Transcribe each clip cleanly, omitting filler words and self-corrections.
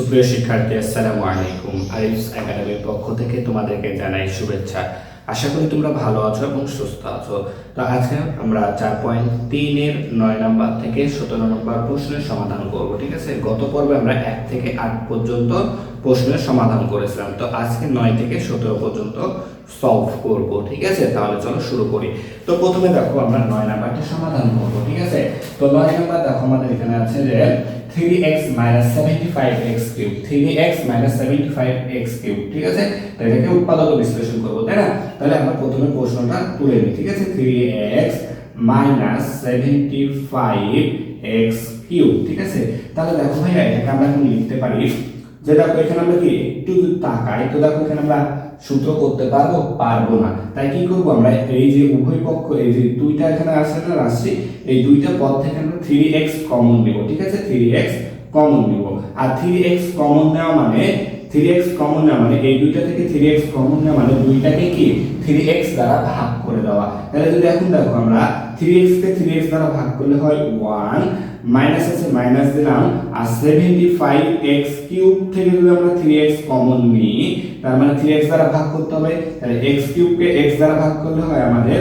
সুপ্রিয় শিক্ষার্থী, আসসালামু আলাইকুম। আরিফস একাডেমির পক্ষ থেকে তোমাদেরকে জানাই শুভেচ্ছা। আশা করি তোমরা ভালো আছো এবং সুস্থ আছো। তো আজকে আমরা 4.3 এর 9 নম্বর থেকে 17 নম্বর প্রশ্নের সমাধান করব। ঠিক আছে, গত পর্বে আমরা 1 থেকে 8 পর্যন্ত প্রশ্নের সমাধান করেছিলাম। তো আজকে 9 থেকে 17 পর্যন্ত সলভ করব। ঠিক আছে, তাহলে চলো শুরু করি। তো প্রথমে দেখো আমরা 9 নাম্বারটা সমাধান করব। ঠিক আছে, তো 9 নাম্বার দেখো আমাদের এখানে আছে যে 3x 75x cube, 3x 75x cube. ঠিক আছে, তো এটাকে উৎপাদক বিশ্লেষণ করব, তাই না? তাহলে আমরা প্রথমে প্রশ্নটা তুলে নিই। ঠিক আছে, 3x 75x কিউব। ঠিক আছে, তাহলে দেখো ভাইয়া এটাকে আমরা এখন লিখতে পারি যে দেখো এখানে আমরা কি একটু তাকাই, তো দেখো এখানে আমরা সূত্র করতে পারবো না। তাই কি করব, আমরা এই যে উভয় পক্ষ এই যে দুইটা এখানে আছে না রাশি, এই দুইটা পদ থেকে আমরা 3x কমন নিব। ঠিক আছে, 3x কমন নিব। আর 3x কমন নেওয়া মানে 3x কমন নেওয়া মানে এই দুইটা থেকে 3x কমন নেওয়া মানে দুইটাকে কি 3x দ্বারা ভাগ করে দেওয়া। তাহলে যদি এখন দেখো আমরা 3x কে 3x দ্বারা ভাগ করলে হয় 1, মাইনাস আছে মাইনাস দিলাম, আর 75x কিউব থেকে যদি আমরা 3x কমন নিই তার মানে 3x দ্বারা ভাগ করতে হবে। তাহলে x কিউব কে x দ্বারা ভাগ করলে হয় আমাদের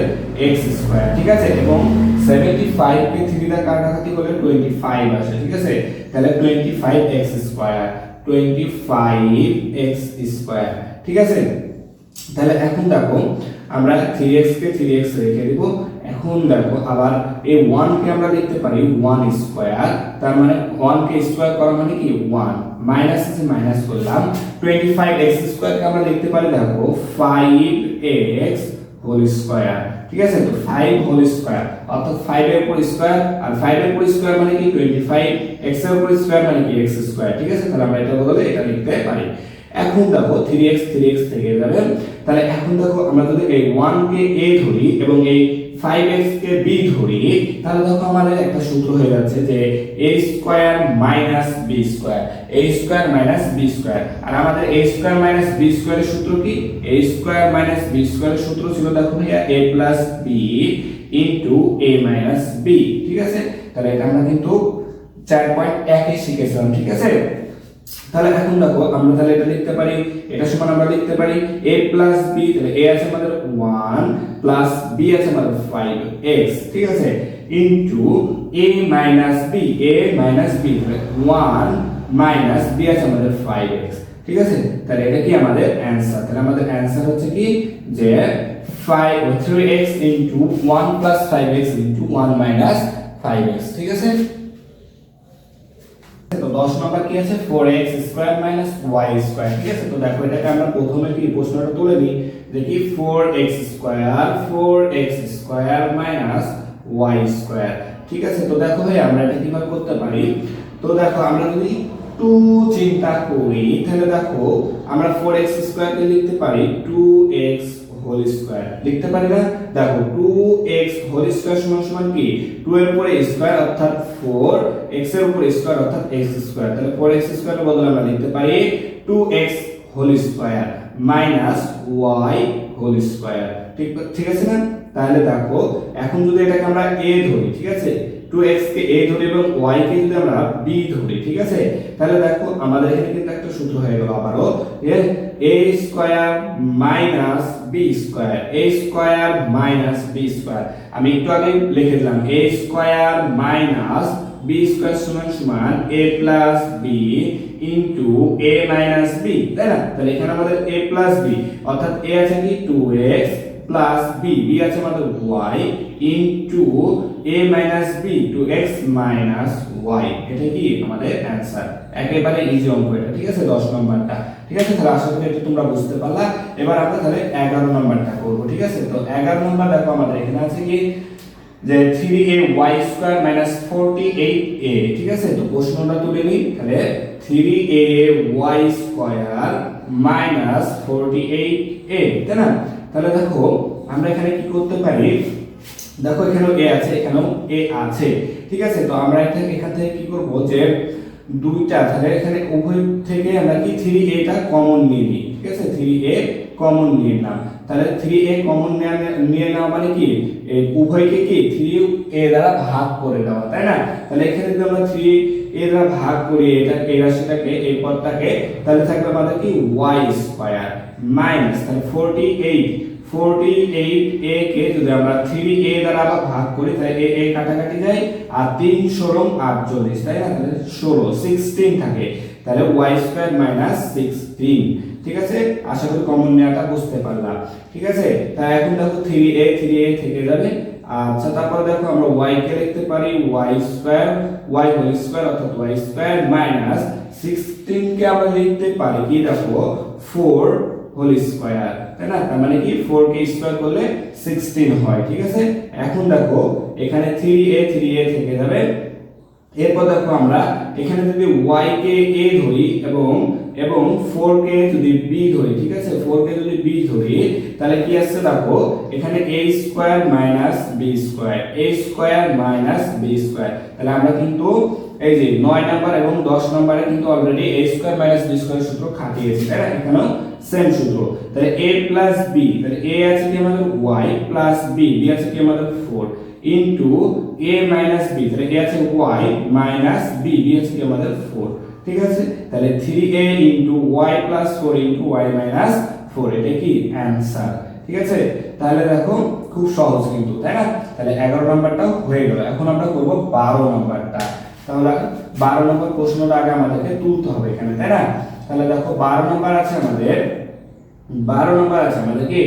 x স্কয়ার। ঠিক আছে, এবং 75 কে 3 দ্বারা কাটাকাটি করলে 25 আসে। ঠিক আছে, তাহলে 25x স্কয়ার, 25x স্কয়ার। ঠিক আছে, তাহলে এখন দেখো আমরা 3x কে 3x রেখে দিব। এখন দেখো আবার এই 1 কে আমরা লিখতে পারি 1 স্কয়ার, তার মানে 1 কে স্কয়ার করা মানে কি 1, মাইনাস আছে মাইনাস করলাম, 25x স্কয়ার কে আমরা লিখতে পারি দেখো 5x হোল স্কয়ার। ঠিক আছে, তো 5 হোল স্কয়ার অর্থাৎ 5 এর উপর স্কয়ার, আর 5 এর উপর স্কয়ার মানে কি 25, x এর উপর স্কয়ার মানে কি x স্কয়ার। ঠিক আছে, তাহলে আমরা এটা বদলে এটা লিখতে পারি। এখন দেখো 3x থেকে যাবে, তাহলে এখন দেখো আমরা যদি এই 1 কে a ধরি এবং এই 5x কে b ধরি, তাহলে দেখো আমাদের একটা সূত্র হয়ে যাচ্ছে যে a square minus b square, a square minus b square. আর আমাদের a স্কয়ার মাইনাস b স্কয়ারের সূত্র কি, a স্কয়ার মাইনাস b স্কয়ারের সূত্র ছিল দেখো ভাইয়া a plus b into a minus b। ঠিক আছে, তাহলে এটা আমরা কিন্তু 4.1 এ শিখেছিলাম। ঠিক আছে, তাহলে এখন দেখো আমরা তাহলে এটা লিখতে পারি, এটা সমান আমরা লিখতে পারি a প্লাস b, তাহলে a আছে আমাদের 1 প্লাস b আছে আমাদের 5x। ঠিক আছে, into a minus b, a minus b, তাহলে 1 মাইনাস b আছে আমাদের 5x। ঠিক আছে, তাহলে এটা কি আমাদের অ্যানসার। তাহলে আমাদের অ্যানসার হচ্ছে কি যে 3x into 1 plus 5x into 1 minus 5x। ঠিক আছে, তো 10 নাম্বার কি আছে 4x square minus y square. ঠিক আছে, তো দেখো এটাকে আমরা প্রথমে কি প্রশ্নটা তুলে নিই যে কি 4x square minus y square. ঠিক আছে, তো দেখো ভাই আমরা এটা কিভাবে করতে পারি, তো দেখো আমরা যদি 2 চিন্তা করি তাহলে দেখো আমরা 4x স্কয়ার কে লিখতে পারি 2x হোল স্কয়ার, লিখতে পারি না? দেখো 2x হোল স্কয়ার সমান সমান কি 2 এর উপরে স্কয়ার অর্থাৎ 4, x এর উপরে স্কয়ার অর্থাৎ x স্কয়ার। তাহলে 4x স্কয়ার এর বদলে আমরা লিখতে পারি 2x whole square minus y whole square. ঠিক আছে না? তাহলে দেখো এখন যদি এটাকে আমরা a ধরি, ঠিক আছে, 2x কে a ধরি এবং y কে যদি আমরা b ধরি, ঠিক আছে, তাহলে দেখো আমাদের এখানে কিন্তু একটা সূত্র হয়ে গেল আবারও a square minus b square, a square minus b square. আমি একটু আগে লিখে দিলাম a square minus b square সমান সমান a plus b into a minus b, তাই না? তাহলে এখানে আমাদের a প্লাস b অর্থাৎ a আছে কি 2x প্লাস b, b আছে আমাদের y into a minus b 2x minus y। এটা কি আমাদের অ্যানসার, একেবারে ইজি অঙ্ক এটা। ঠিক আছে, 10 নম্বরটা। ঠিক আছে, তাহলে আশা করি এটা তোমরা বুঝতে পারলা। এবার আমরা তাহলে 11 নম্বরটা করব। ঠিক আছে, তো 11 নম্বর দেখো আমাদের এখানে আছে কি যে 3ay স্কয়ার মাইনাস 48a। ঠিক আছে, তো প্রশ্নটা তুলে নিই, তাহলে 3ay স্কয়ার মাইনাস 48a, তাই না? তাহলে দেখো আমরা এখানে কি করতে পারি, দেখো এখানেও a আছে এখানেও a আছে। ঠিক আছে, তো আমরা এখান থেকে কি করব যে দুইটা, তাহলে এখানে উভয় থেকে আমরা কি 3a টা কমন নিয়ে নিই। ঠিক আছে, 3a কমন নিয়ে নাও, তাহলে 3a কমন নিয়ে নাও মানে কি উভয়কে কি 3a দ্বারা ভাগ করে দেওয়া, তাই না? তাহলে এখানে যদি আমরা 3a এর দ্বারা ভাগ করি এটাকে এই রাশিটাকে এই পদটাকে, তাহলে থাকবে আমাদের কি y স্কয়ার মাইনাস তাহলে 48 a কে যদি আমরা 3a দ্বারা আবার ভাগ করি তাহলে a কাটাকাটি যায় আর 3 × 48 তাই না, তাহলে 16 থাকে, তাহলে y স্কয়ার মাইনাস 16। ঠিক আছে, আশা করি কমন নেওয়াটা বুঝতে পারলাম। ঠিক আছে, তাহলে এখন দেখো 3a থেকে যাবে। আচ্ছা, তারপর দেখো আমরা y কে লিখতে পারি y square y whole square অর্থাৎ y স্কয়ার মাইনাস 16 কে আমরা লিখতে পারি কি দেখো 4 হোল স্কয়ার, তাই না, তার মানে কি 4 কে স্কয়ার করলে 16 হয়। ঠিক আছে, এখন দেখো এখানে 3a থেকে যাবে। এরপর দেখো আমরা এখানে যদি y কে a ধরি এবং 4 কে যদি b ধরি, ঠিক আছে, 4 কে যদি b ধরি তাহলে কি আসছে দেখো এখানে a square minus b square তাহলে আমরা কিন্তু এই যে 9 নাম্বার এবং 10 নম্বরে কিন্তু already a square minus b স্কয়ার সূত্র খাটিয়েছি, তাই না, এখানেও সেম সূত্র। তাহলে a প্লাস b, তাহলে a আছে কি আমাদের y প্লাস b আছে কি আমাদের 4 ইনটু a মাইনাস b, তাহলে a আছে y মাইনাস b আছে কি আমাদের 4। ঠিক আছে, তাহলে 3a into y plus 4 into y minus 4, এটা কি অ্যানসার। ঠিক আছে, তাহলে দেখো খুব সহজ কিন্তু, তাই না। তাহলে 11 নাম্বারটাও হয়ে গেল। এখন আমরা করব 12 নাম্বারটা। তাহলে 12 নম্বর প্রশ্নটা আগে আমাদেরকে তুলতে হবে এখানে, তাই না। তাহলে দেখো 12 নম্বর আছে আমাদের কি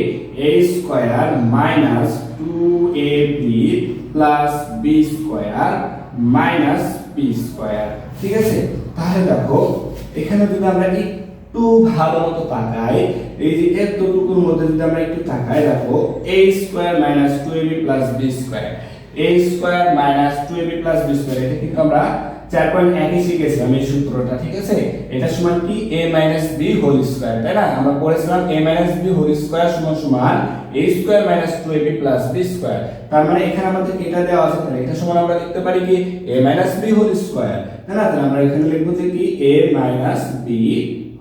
a square minus 2ab plus b square minus b square. ঠিক আছে, তাহলে দেখো এখানে যদি আমরা একটু ভালো মতো তাকাই, এই যে এতটুকুর মধ্যে যদি আমরা একটু তাকাই, দেখো a square minus 2ab plus b square, a square minus 2ab plus b square, এটা কিন্তু আমরা 4.1 শিখেছি আমি এই সূত্রটা। ঠিক আছে, এটা সমান কি a minus b whole square, তাই না, আমরা পড়েছিলাম a minus b whole square সমান a square minus 2ab plus b square. তার মানে এখানে আমাদের এটা দেওয়া আছে, তাহলে এটা সমান আমরা লিখতে পারি কি a minus b whole square, তাই না। তাহলে আমরা এখানে লিখব যে কি a minus b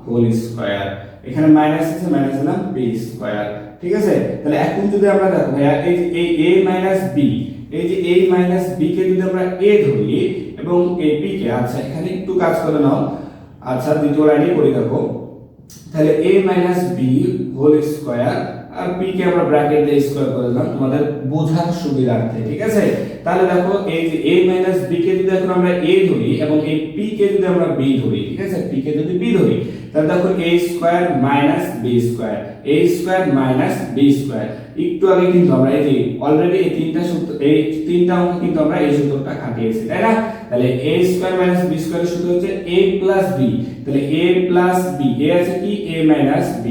whole square, এখানে মাইনাস আছে মাইনাস দিলাম b স্কয়ার। ঠিক আছে, তাহলে এখন যদি আমরা দেখো ভাইয়া এই a মাইনাস b, এই যে a মাইনাস b কে যদি আমরা a ধরি এবং এই p কে, আচ্ছা এখানে একটু কাজ করে নাও। আচ্ছা, দ্বিতীয় লাইনে করি দেখো, তাহলে a minus b whole square আর p কে আমরা ব্র্যাকেট দিয়ে স্কয়ার করে দিলাম তোমাদের বোঝার সুবিধার্থে। ঠিক আছে, তাহলে দেখো এই যে a মাইনাস b কে যদি এখন আমরা a ধরি এবং এই p কে যদি আমরা b ধরি, ঠিক আছে, p কে যদি b ধরি তাহলে দেখো a square minus b square, a square minus b square. একটু আগে কিন্তু আমরা এই যে অলরেডি এই তিনটা অঙ্ক কিন্তু আমরা এই সূত্রটা খাটিয়েছি, তাই না। তাহলে a স্কয়ার মাইনাস b স্কয়ারের সূত্র হচ্ছে a প্লাস b, তাহলে a প্লাস b, a আছে কি a minus b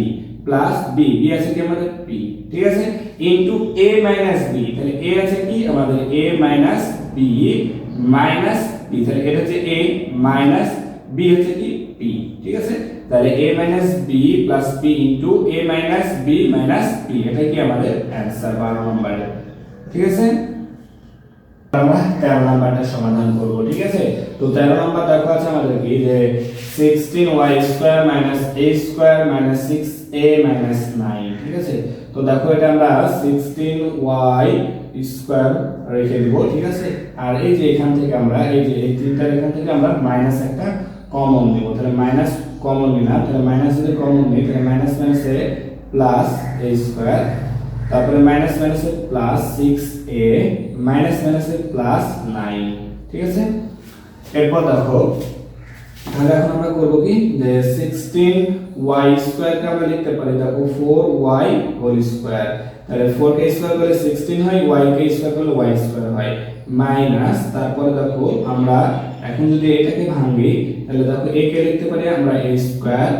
plus b আছে কি আমাদের p, ঠিক আছে, ইনটু a মাইনাস b, তাহলে a আছে কি আমাদের a minus b minus b, তাহলে এটা হচ্ছে a মাইনাস b হচ্ছে কি p। ঠিক আছে, তাহলে a minus b plus p into a minus b minus p, এটা কি আমাদের অ্যানসার 12 নম্বরে। ঠিক আছে, আমরা 13 নাম্বারটা সমাধান করব। ঠিক আছে, তো 13 নাম্বার দেখো আছে আমাদের কি যে 16y square minus a square minus 6a minus 9। ঠিক আছে, তো দেখো এটা আমরা 16y স্কয়ার রেখে দেব। ঠিক আছে, আর এই যে এখান থেকে আমরা এই যে এই তিনটার এখান থেকে আমরা মাইনাস একটা কমন নেব, তাহলে মাইনাস কমন নিলাম, তাহলে মাইনাস যদি কমন নেই তাহলে মাইনাস মাইনাসে প্লাস a স্কয়ার, তারপরে মাইনাস মাইনাসে প্লাস 6a মাইনাস মাইনাসে প্লাস 9। ঠিক আছে, এরপর দেখো তাহলে এখন আমরা করব কি যে 16y স্কয়ার কে আমরা লিখতে পারি দেখো 4y হোল স্কয়ার, তাহলে 4 কে স্কয়ার করলে 16 হয়, y কে স্কয়ার করলে y স্কয়ার হয়, মাইনাস তারপরে দেখো আমরা এখন যদি এটাকে ভাঙি তাহলে দেখো a কে লিখতে পারি আমরা a স্কয়ার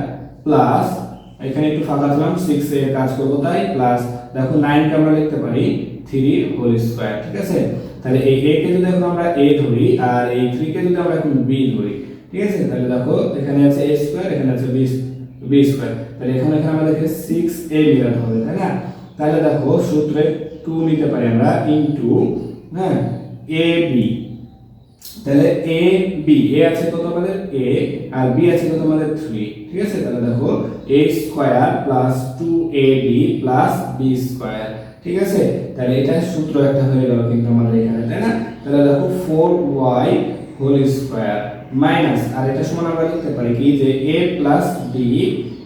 প্লাস এখানে একটু ফাঁকা দিলাম 6a কাজ করব তাই প্লাস দেখো 9 কে আমরা লিখতে পারি 3 হোল স্কয়ার। ঠিক আছে, তাহলে এই a কে যদি এখন আমরা a ধরি আর এই 3 কে যদি আমরা এখন b ধরি, ঠিক আছে, তাহলে দেখো এখানে আছে a স্কয়ার এখানে আছে b স্কয়ার, তাহলে এখানে আমাদেরকে 6a মিলাতে হবে, তাই না। তাহলে দেখো সূত্রে 2 নিতে পারি আমরা ইনটু হ্যাঁ ab, তাহলে a b, a আছে কত আমাদের a আর b আছে কত আমাদের 3। ঠিক আছে, তাহলে দেখো a square plus 2ab plus b square. ঠিক আছে, তাহলে এটা সূত্র একটা হয়ে গেল কিন্তু আমাদের এখানে, তাই না। তাহলে দেখো 4y হোল স্কয়ার মাইনাস আর এটা সমান আমরা লিখতে পারি কি যে a plus b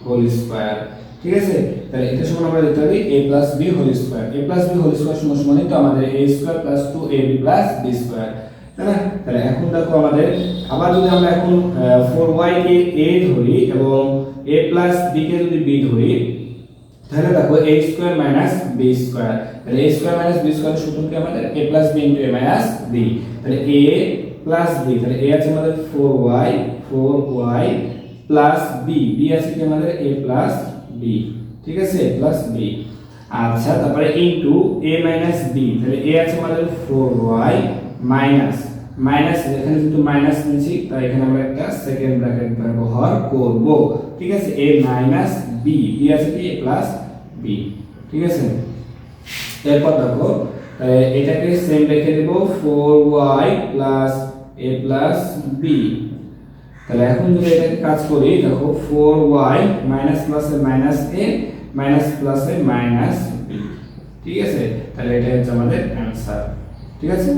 whole square. ঠিক আছে, তাহলে এটা সমান আমরা লিখতে পারি a plus b whole square. a plus b whole square সমান সমান তো আমাদের a square plus 2ab plus b square, তাই না? তাহলে এখন দেখো আমাদের আবার যদি আমরা এখন 4y কে a ধরি এবং a প্লাস b কে যদি b ধরি, তাহলে দেখো a square minus b square. তাহলে a স্কয়ার মাইনাস b স্কয়ার সূত্র কি আমাদের a plus b into a minus b। তাহলে a প্লাস b, তাহলে a আছে আমাদের 4y প্লাস b, b আছে কি আমাদের a প্লাস b। ঠিক আছে, a প্লাস b। আচ্ছা, তারপরে ইনটু a মাইনাস b, তাহলে a আছে আমাদের 4y মাইনাস মাইনাস, এখানে যেহেতু মাইনাস নিয়েছি তাই এখানে আমরা একটা সেকেন্ড ব্র্যাকেট ব্যবহার করব। ঠিক আছে, a মাইনাস b, b আছে কি a প্লাস b। ঠিক আছে, এরপর দেখো এটাকে সেম রেখে দেব 4y plus a plus b। তাহলে এখন যদি এটাকে কাজ করি, দেখো 4y মাইনাস প্লাসে মাইনাস a মাইনাস প্লাসে মাইনাস b। ঠিক আছে, তাহলে এটা হচ্ছে আমাদের অ্যানসার। ঠিক আছে,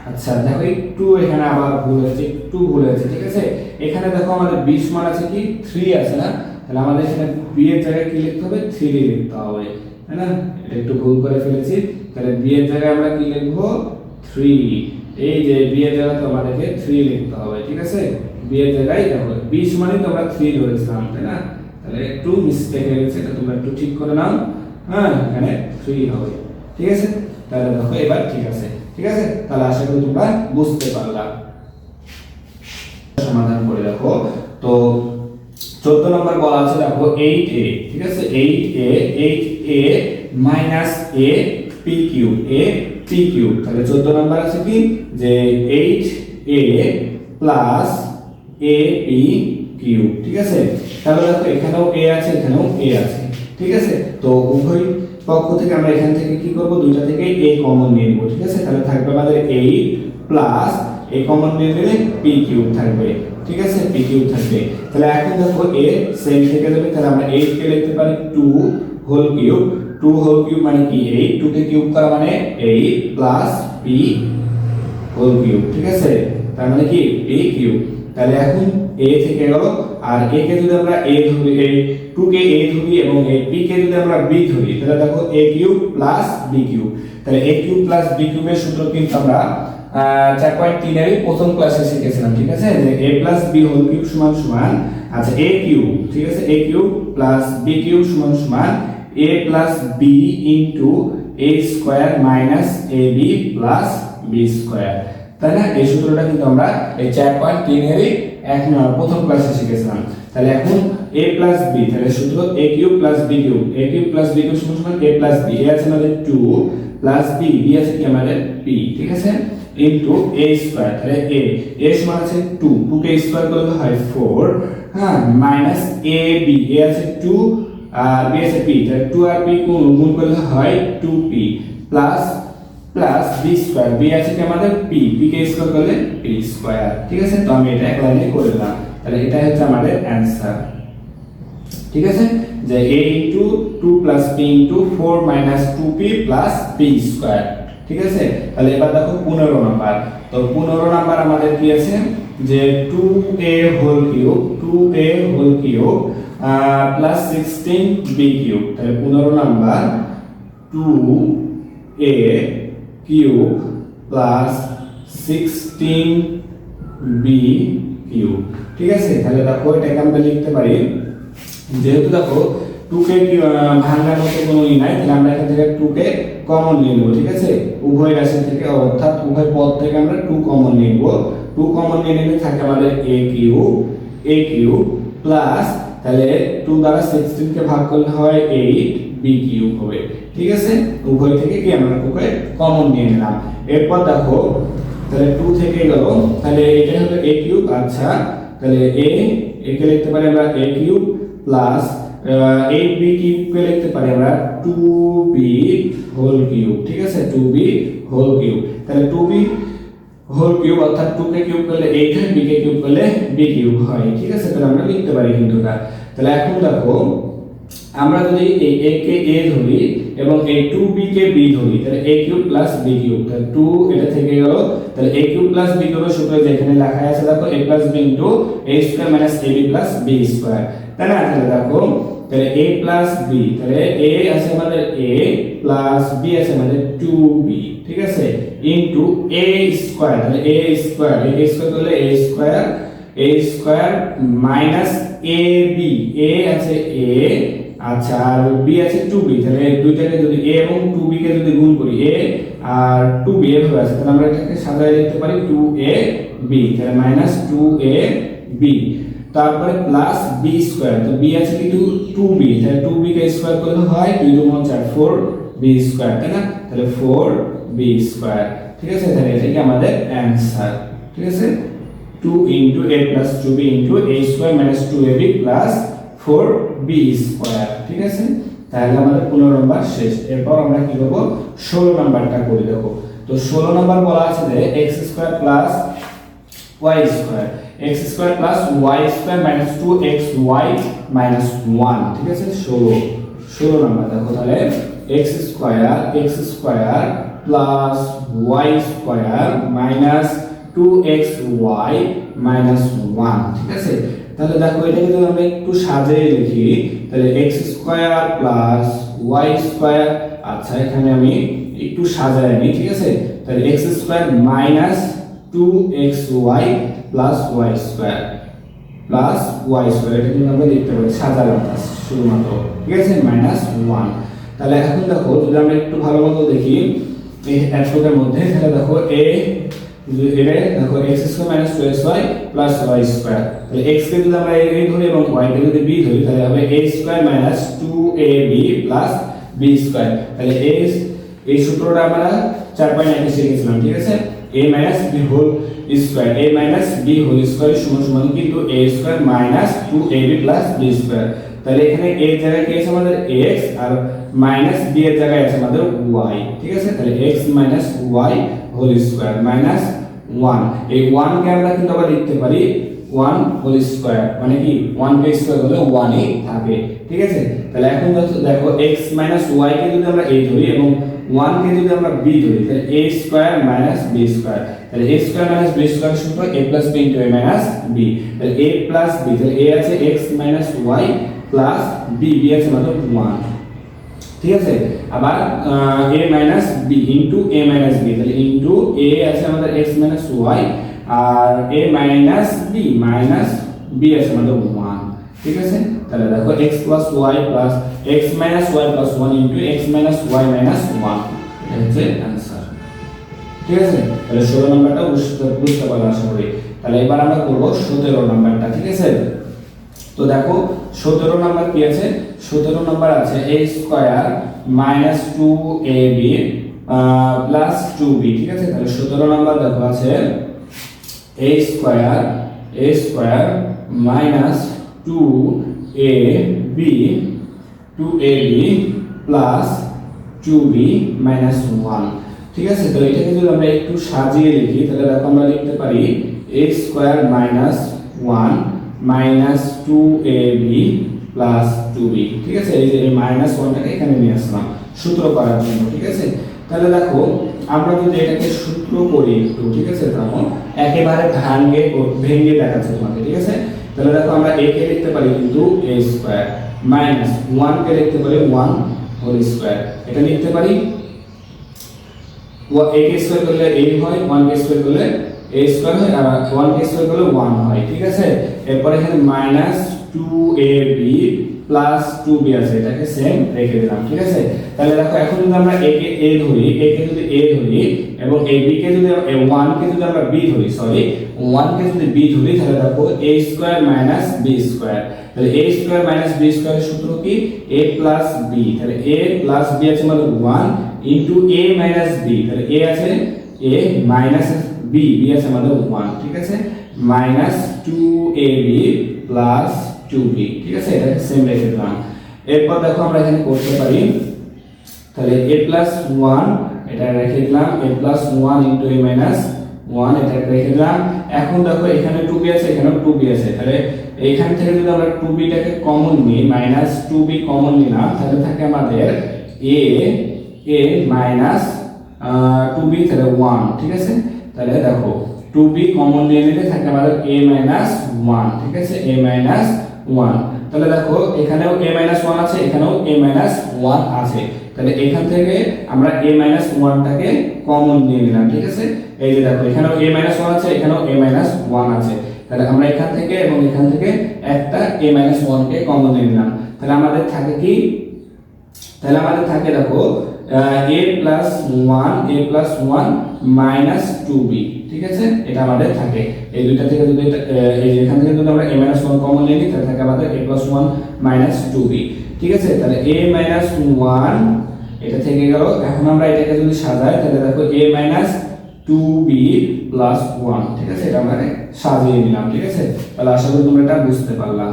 আচ্ছা দেখো একটু এখানে আবার ভুল হয়েছে, একটু ভুল হয়েছে। ঠিক আছে, এখানে দেখো আমাদের 20 মান আছে কি 3 আছে না, তাহলে আমাদের এখানে b এর জায়গায় কি লিখতে হবে 3 লিখতে হবে, তাই না? এটা একটু ভুল করে ফেলেছি। তাহলে b এর জায়গায় আমরা কি লিখব 3, এই যে b এর জায়গায় তো আমাদেরকে 3 লিখতে হবে। ঠিক আছে, b এর জায়গায় দেখো 20 মানে তো আমরা 3 ধরেছিলাম, তাই না? তাহলে একটু মিস্টেক হয়ে গেছে, এটা তোমরা একটু ঠিক করে নাও। হ্যাঁ, এখানে 3 হবে। ঠিক আছে, তাহলে দেখো এবার ঠিক আছে। ঠিক আছে, তাহলে আশা করি তোমরা বুঝতে পারলা। সমাধান করে দেখো তো 14 নম্বর বলা আছে দেখো 8a। ঠিক আছে, 8a minus a p cube, a p cube. তাহলে 14 নম্বর আছে কি যে 8a plus a p cube. ঠিক আছে, তাহলে দেখো এখানেও a আছে এখানেও a আছে। ঠিক আছে, তো উভয় পক্ষ থেকে আমরা এখান থেকে কি করব, দুইটা থেকে a কমন নিয়ে নেব। ঠিক আছে, তাহলে থাকবে আমাদের 8 প্লাস a কমন নিয়ে নিলে p কিউব থাকবে। ঠিক আছে, p কিউব থাকবে। তাহলে এখন দেখো a সেম থেকে যাবে, তাহলে আমরা 8 কে লিখতে পারি 2 হোল কিউব। 2 হোল কিউব মানে কি 8, 2 কে কিউব করা মানে 8 প্লাস p হোল কিউব। ঠিক আছে, তার মানে কি p কিউব। তাহলে এখন a থেকে গেল, আর a কে যদি আমরা a ধরি, এই 2 কে a ধরি এবং এই p কে যদি আমরা b ধরি, তাহলে দেখো a cube plus b cube. তাহলে a কিউব প্লাস b কিউবের সূত্র কিন্তু আমরা 4.3 এর প্রথম ক্লাসে শিখেছিলাম। ঠিক আছে, যে a plus b whole cube সমান সমান, আচ্ছা a কিউব, ঠিক আছে, a cube plus b cube সমান সমান a plus b into a square minus ab plus b square, তাই না? এই সূত্রটা কিন্তু আমরা এই 4.3 এর এক নম্বর প্রথম ক্লাসে শিখেছিলাম। তাহলে এখন a প্লাস b, তাহলে সূত্র a cube plus b cube, a cube plus b cube সমান a প্লাস b, a আছে আমাদের 2 প্লাস b, b আছে কি আমাদের p। ঠিক আছে, ইনটু a স্কয়ার, তাহলে a সমান আছে 2, 2 কে স্কয়ার করলে হয় 4, হ্যাঁ, মাইনাস ab, a আছে 2 আর b আছে p, তাহলে 2 আর p গুণ করলে হয় 2p plus plus b square, b আছে কি আমাদের p, p কে স্কয়ার করলে p স্কয়ার। ঠিক আছে, তো আমি এটা এক লাইনে করে দিলাম। তাহলে এটা হচ্ছে আমাদের অ্যানসার। ঠিক আছে, যে a into 2 plus p into 4 minus 2p plus p square. ঠিক আছে, তাহলে এবার দেখো 15 নাম্বার। তো 15 নাম্বার আমাদের কি আছে যে 2a whole cube, 2a whole cube plus 16b cube. তাহলে 15 number 2a cube plus 16b cube. ঠিক আছে, তাহলে দেখো এটাকে আমরা লিখতে পারি, যেহেতু দেখো 2 কে ভাঙার মতো কোনো ই নাই, তাহলে আমরা এখান থেকে 2 কে কমন নিয়ে নেব। ঠিক আছে, উভয় রাশি থেকে অর্থাৎ উভয় পদ থেকে আমরা 2 কমন নিয়ে নেব। 2 কমন নিয়ে নিলে থাকে আমাদের a কিউব প্লাস, তাহলে 2 দ্বারা 16 কে ভাগ করলে হয় 8b কিউব হবে। ঠিক আছে, উভয় থেকে কি আমরা 2 কে কমন নিয়ে নিলাম। এরপর দেখো তাহলে 2 থেকে গেল, তাহলে এটা হলো a কিউব। আচ্ছা, তাহলে a কে লিখতে পারি আমরা a cube plus 8b cube কে লিখতে পারি আমরা 2b হোল কিউব। ঠিক আছে, 2b হোল কিউব। তাহলে 2b হোল কিউব অর্থাৎ 2 কে কিউব করলে 8 হয়, b কে কিউব করলে b কিউব হয়। ঠিক আছে, তাহলে আমরা লিখতে পারি কিন্তু এটা। তাহলে এখন দেখো আমরা যদি এই a কে a ধরি এবং এই 2b কে b ধরি তাহলে a cube plus b cube, তাহলে 2 এটা থেকে গেল, তাহলে a cube plus b cube সূত্র যেখানে লেখা আছে দেখো a plus b into a square minus ab plus b square, তাই না? তাহলে দেখো তাহলে a প্লাস b, তাহলে a আছে আমাদের a প্লাস b আছে আমাদের 2b, ঠিক আছে, ইনটু a স্কয়ার, তাহলে a স্কয়ার করলে a square minus ab, a আছে a, আচ্ছা, আর b আছে 2b, তাহলে দুইটাকে যদি a এবং 2b কে যদি গুণ করি a আর 2b এভাবে আছে, তাহলে আমরা এটাকে সাজিয়ে লিখতে পারি 2ab, তাহলে মাইনাস 2ab, তারপরে প্লাস b স্কয়ার, তো b আছে কি 2b, তাহলে 2b কে স্কয়ার করলে হয় 2 2 4 4b স্কয়ার, তাই না? তাহলে 4b স্কয়ার, ঠিক আছে, তাহলে এটা কি আমাদের অ্যানসার, ঠিক আছে, 2 into a plus 2b into a square minus 2ab plus 4b square, ঠিক আছে। তাহলে আমাদের 15 নম্বর শেষ। এরপর আমরা কি করব, 16 নম্বরটা করে দেব। তো 16 নম্বর বলা আছে যে x square plus y square, x square plus y square minus 2xy minus 1, ঠিক আছে। 16 নম্বর দেখো, তাহলে x square plus y square minus 2xy minus 1, ঠিক আছে। তাহলে দেখো এটাকে যদি আমরা একটু সাজিয়ে লিখি তাহলে x square plus y square, আচ্ছা এখানে আমি একটু সাজায় নিই, ঠিক আছে। তাহলে x square minus 2xy plus y square এটা কিন্তু আমরা লিখতে পারি সাজালাম শুধুমাত্র, ঠিক আছে, মাইনাস 1। তাহলে এখন দেখো যদি আমরা একটু ভালো মতো দেখি এই এককের মধ্যে, তাহলে দেখো এটা দেখো x square minus 2xy plus y square, তাহলে x কে যদি আমরা a ধরি এবং y কে যদি b ধরি তাহলে হবে a square minus 2ab plus b square, তাহলে এই সূত্রটা আমরা 4.1 শিখেছিলাম, ঠিক আছে। a minus b whole square, a minus b whole square সমান কিন্তু a square minus 2ab plus b square, তাহলে এখানে a এর জায়গায় কি আছে আমাদের x আর মাইনাস b এর জায়গায় আছে আমাদের y, ঠিক আছে। তাহলে x minus y whole square minus 1, এই 1 কে আমরা কিন্তু আবার লিখতে পারি 1 হোল স্কয়ার, মানে কি 1 কে স্কয়ার করলে 1 ই থাকে, ঠিক আছে। তাহলে এখন দেখো x মাইনাস y কে যদি আমরা a ধরি এবং 1 কে যদি আমরা b ধরি তাহলে a square minus b square, তাহলে a স্কয়ার মাইনাস b স্কয়ার সূত্র a plus b into a minus b, তাহলে a প্লাস b, তাহলে a আছে x minus y plus b আছে আমাদের 1, ঠিক আছে। আবার a minus b into a minus b, তাহলে ইনটু a আছে আমাদের x মাইনাস y আর a মাইনাস b আছে আমাদের 1, ঠিক আছে। তাহলে দেখো x plus y plus x minus y plus 1 into x minus y minus 1, এটা হচ্ছে आंसर, ঠিক আছে। তাহলে 16 নম্বরটা বুঝতে পারলাম আশা করি। তাহলে এবার আমরা করব 17 নম্বরটা, ঠিক আছে। তো দেখো 17 নম্বর কি আছে, 17 নম্বর আছে a square minus 2ab plus 2b, ঠিক আছে। তাহলে 17 নম্বর দেখো আছে a square minus 2ab plus 2b minus 1, ঠিক আছে। তো এটাকে যদি আমরা একটু সাজিয়ে লিখি তাহলে দেখো আমরা লিখতে পারি a square minus 1 minus 2ab plus 2b, ঠিক আছে। এই যে এই মাইনাস 1টাকে এখানে নিয়ে আসলাম সূত্র করার জন্য, ঠিক আছে। তাহলে দেখো আমরা যদি এটাকে সূত্র করি একটু, ঠিক আছে, তখন একেবারে ভেঙে দেখাচ্ছে তোমাকে, ঠিক আছে। তাহলে দেখো আমরা a কে লিখতে পারি কিন্তু a স্কয়ার মাইনাস 1 কে লিখতে পারি 1 হোল স্কয়ার, এটা লিখতে পারি a কে স্কয়ার করলে a হয়, 1 কে স্কয়ার করলে a স্কয়ার হয় আর 1 কে স্কয়ার করলে 1 হয়, ঠিক আছে। এরপর এখানে মাইনাস 2ab প্লাস 2b আছে, এটাকে সেম রেখে দিলাম, ঠিক আছে। তাহলে দেখো এখন যদি আমরা a কে ধরি এবং ab কে যদি 1 কে যদি আমরা b ধরি, 1 কে যদি b ধরি তাহলে দেখো a square minus b square, তাহলে a স্কয়ার মাইনাস b স্কয়ারের সূত্র কি a প্লাস b, তাহলে a প্লাস b আছে আমাদের 1 ইনটু a মাইনাস b, তাহলে a আছে a মাইনাস b আছে আমাদের 1, ঠিক আছে, মাইনাস 2ab প্লাস 2b, ঠিক আছে, এটা সেম রেখে দিলাম। এরপর দেখো আমরা এখানে করতে পারি তাহলে a প্লাস 1 এটা রেখে দিলাম a plus 1 into a minus 1 এটা রেখে দিলাম। এখন দেখো এখানে 2b আছে, এখানেও 2b আছে, তাহলে এইখান থেকে যদি আমরা 2b টাকে কমন নিই, মাইনাস 2b কমন নিলাম, তাহলে থাকে আমাদের a মাইনাস 2b, তাহলে 1, ঠিক আছে। তাহলে দেখো 2b কমন নিয়ে নিলে থাকে আমাদের a মাইনাস 1, ঠিক আছে, a মাইনাস 1। তাহলে দেখো এখানেও a মাইনাস 1 আছে, এখানেও a মাইনাস 1 আছে, তাহলে এখান থেকে আমরা a মাইনাস 1 টাকে কমন নিয়ে নিলাম, ঠিক আছে। এই যে দেখো এখানেও a মাইনাস 1 আছে, এখানেও a মাইনাস 1 আছে, তাহলে আমরা এখান থেকে এবং এখান থেকে একটা a মাইনাস 1 কে কমন নিয়ে নিলাম। তাহলে আমাদের থাকে কি, তাহলে আমাদের থাকে দেখো a প্লাস 1 মাইনাস 2b, ঠিক আছে, এটা আমাদের থাকে। এই দুইটা থেকে যদি এই যে এখান থেকে যদি আমরা a মাইনাস 1 কমন নিই, তাহলে থাকে আমাদের a প্লাস 1 মাইনাস 2b, ঠিক আছে। তাহলে a মাইনাস 1 এটা থেকে গেল। এখন আমরা এটাকে যদি সাজাই, তাহলে দেখো a মাইনাস 2b প্লাস 1, ঠিক আছে, এটা আমরা সাজিয়ে নিলাম, ঠিক আছে। তাহলে আশা করি তোমরা এটা বুঝতে পারলাম,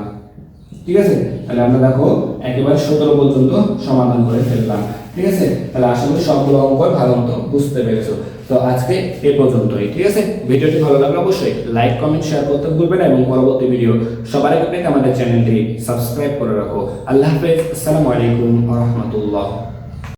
ঠিক আছে। তাহলে আমরা দেখো একেবারে 17 পর্যন্ত সমাধান করে ফেললাম, ঠিক আছে। তাহলে আশা করি সবগুলো অঙ্ক ভালো মতো বুঝতে পেরেছো। তো আজকে এ পর্যন্তই, ঠিক আছে। ভিডিওটি ভালো লাগলে অবশ্যই লাইক কমেন্ট শেয়ার করতে ভুলবেন না, এবং পরবর্তী ভিডিও সবার আগে পেতে আমাদের চ্যানেলটি সাবস্ক্রাইব করে রাখো। আল্লাহ হাফেজ, আসসালামু আলাইকুম ওয়া রাহমাতুল্লাহ।